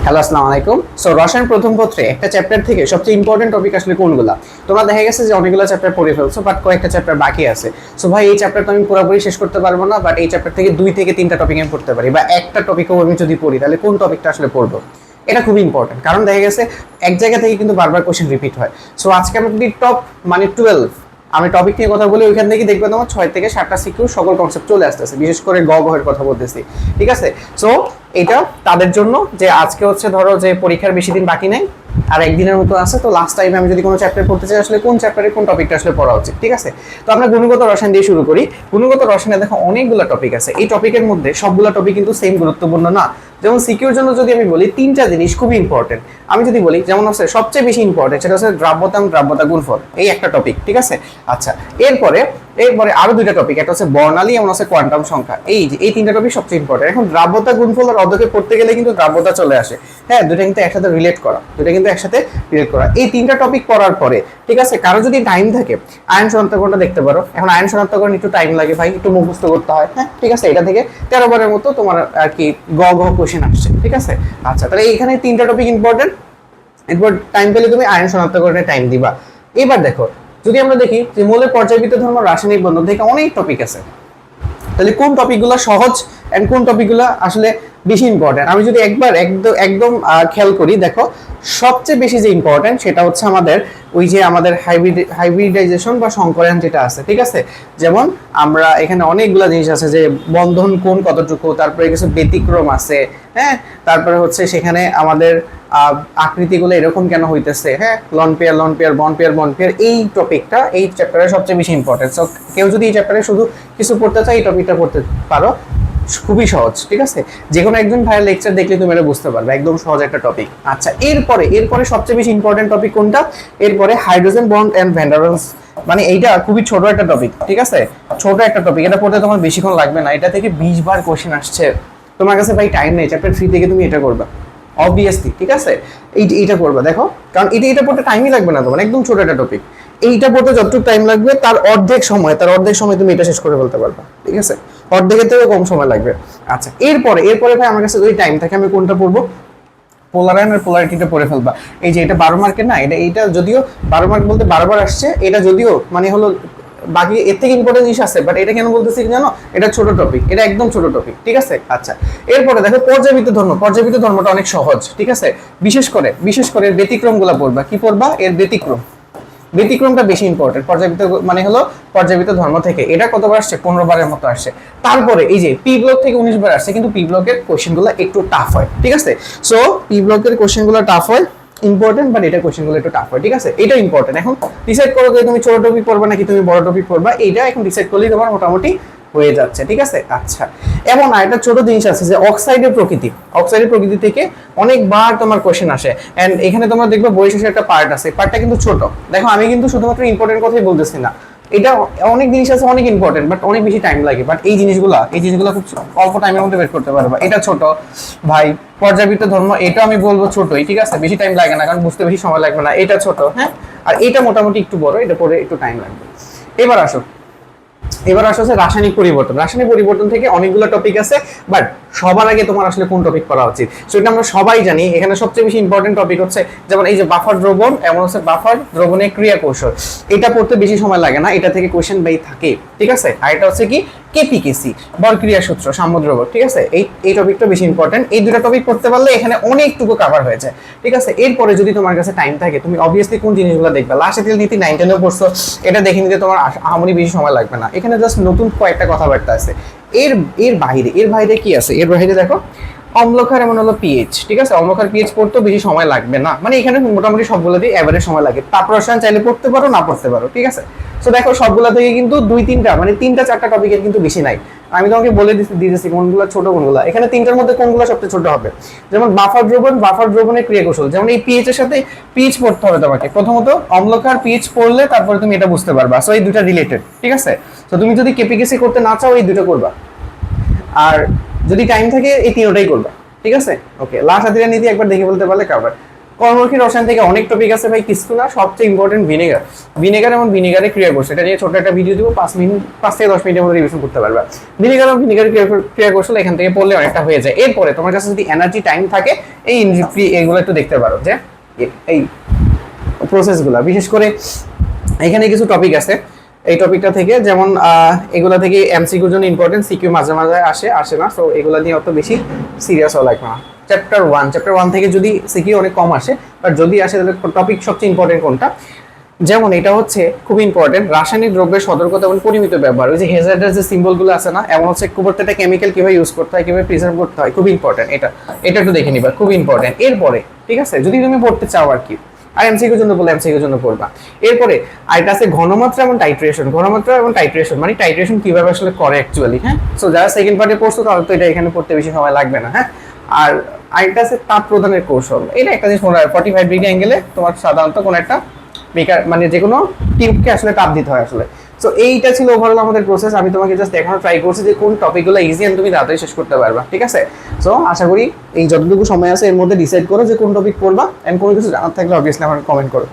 Hello, আসসালামু আলাইকুম। So রসায়ন প্রথম পত্রে একটা চ্যাপ্টার থেকে সবচেয়ে ইম্পর্টেন্ট টপিক আসলে কোনগুলা? তোমরা দেখা গেছে যে অনেকগুলো চ্যাপ্টার পড়ে ফেলছো, বাট কয়েকটা চ্যাপ্টার বাকি আছে। সো ভাই, এই চ্যাপ্টার তো আমি পুরোপুরি শেষ করতে পারবো না, বাট এই চ্যাপ্টার থেকে 2 থেকে 3টা টপিক আমি পড়তে পারি, বা একটা টপিকও আমি যদি পড়ি তাহলে কোন টপিকটা আসলে পড়বো, এটা খুবই ইম্পর্টেন্ট। কারণ দেখা গেছে এক জায়গা থেকে কিন্তু বারবার কোশ্চেন রিপিট হয়। সো আজকে আমি যদি টপ 12 আমি টপিক নিয়ে কথা বলি, ওইখান থেকে দেখবে তোমার 6 থেকে 7টা সিকিউ সকল কনসেপ্ট চলে আসতেছে, বিশেষ করে গহের কথা বলতেছি, ঠিক আছে? সো এটা তাদের জন্য যে আজকে হচ্ছে ধরো যে পরীক্ষার বেশি দিন বাকি নেই, আর একদিনের মতো আছে, তো লাস্ট টাইমে আমি যদি কোনো চ্যাপ্টার পড়তে চাই, আসলে কোন চ্যাপ্টারে কোন টপিকটা আসলে পড়া উচিত, ঠিক আছে? তো আমরা গুণগত রসায়ন দিয়ে শুরু করি। গুণগত রসায়নে দেখো অনেকগুলো টপিক আছে। এই টপিকের মধ্যে সবগুলো টপিক কিন্তু সেম গুরুত্বপূর্ণ না। যেমন সিকিউর জন্য যদি আমি বলি, 3টা জিনিস খুবই ইম্পর্টেন্ট। আমি যদি বলি যেমন হচ্ছে সবচেয়ে বেশি ইম্পর্টেন্ট, সেটা হচ্ছে দ্রাব্যতা গুণফল, এই একটা টপিক, ঠিক আছে? আচ্ছা, এরপরে আরো 2টা টপিক, একটা হচ্ছে বর্ণালী এবং হচ্ছে কোয়ান্টাম সংখ্যা। এই 3টা টপিক সবচেয়ে ইম্পর্টেন্ট। এখন দ্রাব্যতা গুণফল আর অর্ধকে পড়তে গেলে কিন্তু দ্রাব্যতা চলে আসে। হ্যাঁ, দুটো কিন্তু একসাথে রিলেট করা, এই 3টা টপিক পড়ার পরে, ঠিক আছে, কারো যদি টাইম থাকে আয়ন শনাক্তকরণটা দেখতে পারো। এখন আয়ন শনাক্তকরণ একটু টাইম লাগে ভাই, একটু মুখস্থ করতে হয়, হ্যাঁ, ঠিক আছে? এটা থেকে 13 বারের মতো তোমার আর কি কোশ্চেন আসছে, ঠিক আছে? আচ্ছা, তাহলে এইখানে 3টা টপিক ইম্পর্টেন্ট। এরপর টাইম পেলে তুমি আয়ন শনাক্তকরণে টাইম দিবা। এবার দেখো, যদি আমরা দেখি যে মৌলের পর্যায়বৃত্ত ধর্ম, রাসায়নিক বন্ধন থেকে অনেক টপিক আছে, তাহলে কোন টপিকগুলো সহজ এন্ড কোন টপিকগুলো আসলে বেশি ইম্পর্টেন্ট, আমি যদি একবার একদম খেয়াল করি, দেখো সবচেয়ে বেশি যে ইম্পর্টেন্ট সেটা হচ্ছে আমাদের ওই যে আমাদের হাইব্রিডাইজেশন বা সংকরায়ন যেটা আছে, ঠিক আছে? যেমন আমরা এখানে অনেকগুলো জিনিস আছে, যে বন্ধন কোণ কতটুকু, তারপরে কিছু ব্যতিক্রম আছে, হ্যাঁ, তারপরে হচ্ছে সেখানে আমাদের আকৃতিগুলো এরকম কেন হইতেছে, হ্যাঁ, লন পেয়ার বন্ড পেয়ার, এই টপিকটা এই চ্যাপ্টারে সবচেয়ে বেশি ইম্পর্টেন্ট। সো কেউ যদি এই চ্যাপ্টারে শুধু কিছু পড়তে চায়, এই টপিকটা পড়তে পারো, খুবই সহজ, ঠিক আছে? যে কোনো একজন ভাইয়ের লেকচার দেখলে তুমি এটা বুঝতে পারবে, একদম সহজ একটা টপিক। আচ্ছা, এরপরে সবচেয়ে বেশি ইম্পর্টেন্ট টপিক কোনটা? এরপরে hydrogen bond and van der Waals, মানে এইটা খুবই ছোট একটা টপিক, ঠিক আছে? ছোট একটা টপিক, এটা পড়তে তোমার বেশিক্ষণ লাগবে না। এটা থেকে 20 বার কোশ্চেন আসছে। তোমার কাছে ভাই টাইম নেই, চ্যাপ্টার 3 থেকে তুমি এটা করবা অবভিয়াসলি, ঠিক আছে? এইটা করবা, দেখো, কারণ এটা পড়তে টাইমই লাগবে না তোমার, একদম ছোট একটা টপিক। এইটা পড়তে যতটুকু টাইম লাগবে তার অর্ধেক সময় তুমি এটা শেষ করে ফেলতে পারবা, ঠিক আছে? অর্ধেকের থেকেও কম সময় লাগবে। আচ্ছা, এরপরে ভাই আমার কাছে যদি টাইম থাকে, আমি কোনটা পড়বো? পোলার আয়ন আর পোলারিটিটা পড়ে ফেলবা। এই যে এটা 12 মার্কের না, এটা যদিও 12 মার্ক বলতে 12 বার আসছে, এটা যদিও মানে হলো বাকি এর থেকে ইম্পর্টেন্ট জিনিস আছে, বাট এটা কেন বলতেছি জানো? এটা ছোট টপিক, এটা একদম ছোট টপিক, ঠিক আছে? আচ্ছা, এরপরে দেখো পর্যায়বৃত্ত ধর্মটা অনেক সহজ, ঠিক আছে? বিশেষ করে ব্যতিক্রমগুলো পড়বা। কি পড়বা? এর ব্যতিক্রমটা বেশি ইম্পর্টেন্ট। পর্যায়বৃত্ত ধর্ম থেকে এটা কতবার আসছে? 15 বারের মতো আসছে। তারপরে এই যে পি ব্লক থেকে 19 বার আসছে, কিন্তু পি ব্লকের কোশ্চেনগুলো একটু টাফ হয়, ঠিক আছে? সো পি ব্লকের কোশ্চেনগুলো টাফ হয়, ইম্পর্টেন্ট, বাট এটা কোশ্চেনগুলো একটু টাফ হয়, ঠিক আছে? এটা ইম্পর্টেন্ট। এখন ডিসাইড করো যে তুমি ছোট টপিক পড়বা নাকি তুমি বড় টপিক পড়বা, এইটা এখন ডিসাইড করলেই তোমার মোটামুটি হয়ে যাচ্ছে, ঠিক আছে? আচ্ছা, এবং একটা ছোট জিনিস আছে যে অক্সাইডের প্রকৃতি থেকে অনেকবার তোমার কোশ্চেন আসে, এন্ড এখানে তোমরা দেখবে বই শেষে একটা পার্ট আছে, পার্টটা কিন্তু ছোট। দেখো, আমি কিন্তু শুধুমাত্র ইম্পর্টেন্ট কথাই বলতেছি না, এটা অনেক জিনিস আছে অনেক ইম্পর্টেন্ট, বাট অনেক বেশি টাইম লাগে। বাট এই জিনিসগুলো খুব অল্প টাইমের মধ্যে বের করতে পারবা। এটা ছোট ভাই। পর্যায়বৃত্ত ধর্ম, এটা আমি বলবো ছোটই, ঠিক আছে? বেশি টাইম লাগে না, কারণ বুঝতে বেশি সময় লাগবে না। এটা ছোট, হ্যাঁ, আর এটা মোটামুটি একটু বড়, এটা পরে একটু টাইম লাগবে। এবার আসো হচ্ছে রাসায়নিক পরিবর্তন থেকে অনেকগুলো টপিক আছে, বাট সবার আগে তোমার আসলে কোন টপিক পড়া উচিত সেটা আমরা সবাই জানি। এখানে সবচেয়ে বেশি ইম্পর্টেন্ট টপিক হচ্ছে যেমন এই যে বাফার দ্রবণ, এমন হচ্ছে বাফার দ্রবণের ক্রিয়া কৌশল। এটা পড়তে বেশি সময় লাগে না, এটা থেকে কোশ্চেন বাই থাকে, ঠিক আছে? আর এটা হচ্ছে কি কেপিকেসি, বলক্রিয়া সূত্র, সাম্যদ্রবক, ঠিক আছে? এই টপিকটা বেশি ইম্পর্টেন্ট। এই দুটো টপিক পড়তে পারলে এখানে অনেকটুকু কভার হয়ে যায়, ঠিক আছে? এরপরে যদি তোমার কাছে টাইম থাকে, তুমি অবভিয়াসলি কোন জিনিসগুলো দেখবে? লাস্ট এর নীতি 9 10 পড়ছো, এটা দেখে নিতে তোমার আহামরি বেশি সময় লাগবে না। এখানে জাস্ট নতুন কয়েকটা কথাবার্তা আছে। এর বাইরে কি আছে? এর বাইরে দেখো অম্লক্ষার, এমন হলো পিএইচ, ঠিক আছে? অম্লক্ষার পিএইচ পড়তেও বেশি সময় লাগবে না, মানে এখানে মোটামুটি সবগুলো দিয়ে এভারেজ সময় লাগে। তাপ রসায়ন চাইলে পড়তে পারো, না পড়তে পারো, ঠিক আছে? সো দেখো, সবগুলো থেকে কিন্তু 2-3টা মানে 3-4টা টপিকের কিন্তু বেশি নাই। আমি তোমাকে বলে দিতেছি কোনগুলো ছোট, কোনগুলো। এখানে 3টার মধ্যে কোনগুলো সবচেয়ে ছোট হবে? যেমন বাফার দ্রবণের ক্রিয়া কৌশল, যেমন এই পিএইচ এর সাথে পিএইচ পড়তে হবে তোমাকে। প্রথমত অম্লক্ষার পিএইচ পড়লে তারপরে তুমি এটা বুঝতে পারবা। সো এই দুটো রিলেটেড, ঠিক আছে? তো তুমি যদি কেপিকেসি করতে না চাও, এই দুটো করবা, আর যদি টাইম থাকে এই 3টাই করবা, ঠিক আছে? ওকে, লাস্ট আদিরা নীতি একবার দেখে বলতে পারলে কভার। কর্মরক্ষী রসায়ন থেকে অনেক টপিক আছে ভাই, কিছু না, সবচেয়ে ইম্পর্টেন্ট ভিনেগার। ভিনেগার এবং ভিনেগারের ক্রিয়া কৌশল, এটা নিয়ে ছোট একটা ভিডিও দিব, 5 থেকে 10 মিনিটের মধ্যে রিভিশন করতে পারবে। ভিনেগার এবং ভিনেগারের ক্রিয়া কৌশল এখান থেকে পড়লে অনেকটা হয়ে যায়। এরপরে তোমার কাছে যদি এনার্জি টাইম থাকে, এই এইগুলো একটু দেখতে পারো, যে এই প্রসেসগুলো, বিশেষ করে এখানে কিছু টপিক আছে এই টপিকটা থেকে, যেমন এগুলা থেকে এমসিকিউর জন্য ইম্পর্টেন্ট, সিকিউ মাঝে মাঝে আসে না, সো এগুলা নিয়ে অত বেশি সিরিয়াস হওয়া লাগবে না। চ্যাপ্টার 1 থেকে যদি সিকিউ অনেক কম আসে, বাট যদি আসে তাহলে টপিক সবচেয়ে ইম্পর্টেন্ট কোনটা, যেমন এটা হচ্ছে খুব ইম্পর্টেন্ট, রাসায়নিক দ্রব্যের সতর্কতা এবং পরিমিত ব্যবহার। ওই যে হেজার্ডাস যে সিম্বলগুলো আছে না, এমন হচ্ছে প্রত্যেকটা কেমিক্যাল কিভাবে ইউজ করতে হয়, কিভাবে প্রিজার্ভ করতে হয়, খুব ইম্পর্টেন্ট। এটা একটু দেখে নিবা, খুব ইম্পর্টেন্ট। এরপরে ঠিক আছে, যদি তুমি পড়তে চাও আর কি, আর এমসিকিউর জন্য বলে এমসিকিউর জন্য পড়বা। এরপরে আরেকটা আছে ঘনমাত্রা এবং টাইট্রেশন। ঘনমাত্রা এবং টাইট্রেশন মানে টাইট্রেশন কিভাবে আসলে করে অ্যাকচুয়ালি, হ্যাঁ। সো যারা সেকেন্ড পার্টে পড়ছো তাহলে তো এটা এখানে পড়তে বেশি সময় লাগবে না, হ্যাঁ। আর আরেকটা আছে তাপ প্রদানের কৌশল। এটা একটা জিনিস মনে হয়, 45 ডিগ্রি অ্যাঙ্গেলে তোমার সাধারণত কোনো একটা বেকার মানে যে কোনো টিউবকে আসলে তাপ দিতে হয় আসলে। সো এইটা ছিল ওভারঅল আমাদের প্রসেস। আমি তোমাকে জাস্ট দেখানো ট্রাই করছি যে কোন টপিকগুলো ইজি এন্ড তুমি তাড়াতাড়ি শেষ করতে পারবা, ঠিক আছে। সো আশা করি এই যতটুকু সময় আছে এর মধ্যে ডিসাইড করো যে কোন টপিক পড়বা, এন্ড কোনো কিছু জানার থাকলে অবভিয়াসলি আমাকে কমেন্ট করো।